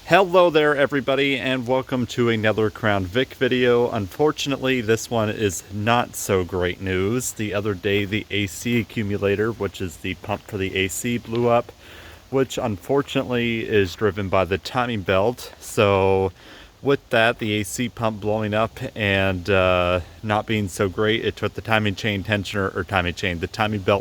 Hello there everybody, and welcome to another Crown Vic video. Unfortunately, this one is not so great news. The other day the AC accumulator, which is the pump for the AC, blew up, which unfortunately is driven by the timing belt. So with that, the AC pump blowing up and not being so great, it took the timing belt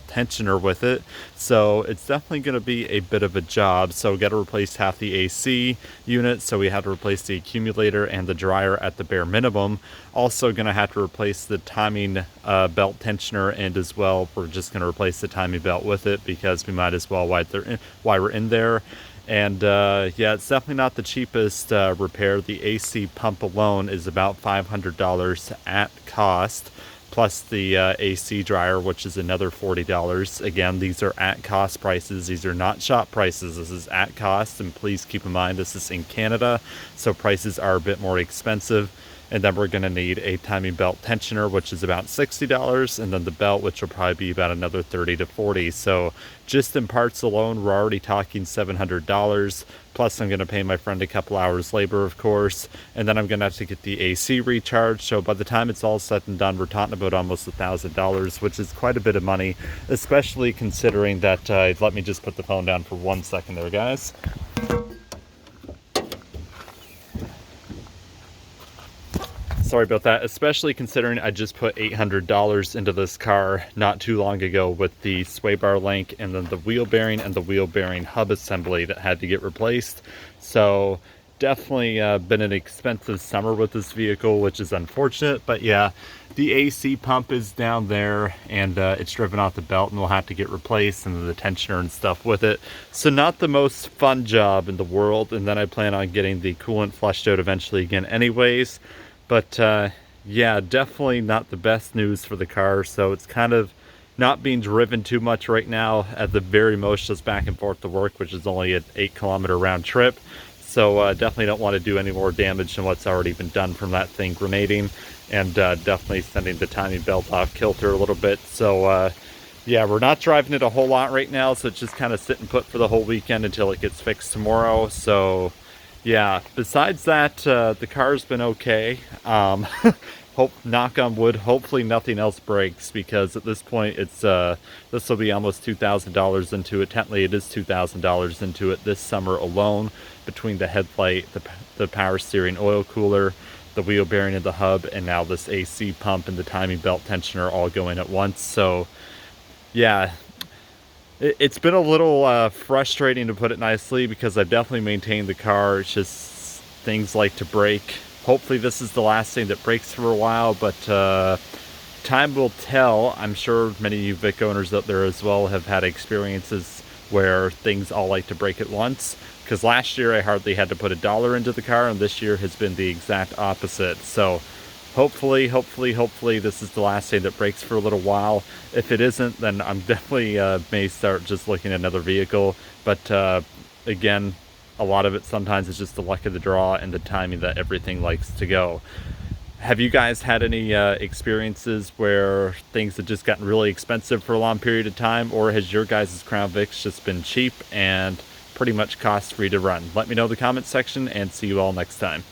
tensioner with it. So it's definitely going to be a bit of a job. So we got to replace half the AC unit. So we have to replace the accumulator and the dryer at the bare minimum. Also going to have to replace the timing belt tensioner, and as well, we're just going to replace the timing belt with it because we might as well while we're in there. And yeah, it's definitely not the cheapest repair. The AC pump alone is about $500 at cost, plus the AC dryer, which is another $40. Again, these are at cost prices. These are not shop prices. This is at cost, and please keep in mind this is in Canada, so prices are a bit more expensive. And then we're going to need a timing belt tensioner, which is about $60, and then the belt, which will probably be about another $30 to $40. So just in parts alone, we're already talking $700. Plus, I'm going to pay my friend a couple hours labor, of course, and then I'm going to have to get the AC recharged. So by the time it's all said and done, we're talking about almost $1,000, which is quite a bit of money, especially considering that. Let me just put the phone down for 1 second there, guys. Sorry about that, especially considering I just put $800 into this car not too long ago with the sway bar link and then the wheel bearing and the wheel bearing hub assembly that had to get replaced. So definitely been an expensive summer with this vehicle, which is unfortunate. But yeah, the AC pump is down there and it's driven off the belt and will have to get replaced, and the tensioner and stuff with it. So not the most fun job in the world. And then I plan on getting the coolant flushed out eventually again anyways. But yeah, definitely not the best news for the car. So it's kind of not being driven too much right now. At the very most, just back and forth to work, which is only an 8-kilometer round trip. So definitely don't want to do any more damage than what's already been done from that thing grenading. And definitely sending the timing belt off kilter a little bit. So yeah, we're not driving it a whole lot right now. So it's just kind of sit and put for the whole weekend until it gets fixed tomorrow. So yeah, besides that, the car's been okay. Knock on wood, hopefully nothing else breaks, because at this point it's this will be almost $2,000 into it. Technically it is $2,000 into it this summer alone, between the headlight, the power steering oil cooler, the wheel bearing and the hub, and now this AC pump and the timing belt tensioner all going at once. So yeah, it's been a little frustrating, to put it nicely, because I've definitely maintained the car. It's just things like to break. Hopefully this is the last thing that breaks for a while, but time will tell. I'm sure many of you Vic owners out there as well have had experiences where things all like to break at once, because last year I hardly had to put $1 into the car, and this year has been the exact opposite. So hopefully this is the last day that breaks for a little while. If it isn't, then I'm definitely may start just looking at another vehicle. But again, a lot of it sometimes is just the luck of the draw and the timing that everything likes to go. Have you guys had any experiences where things have just gotten really expensive for a long period of time, or has your guys' Crown Vics just been cheap and pretty much cost-free to run? Let me know in the comments section, and see you all next time.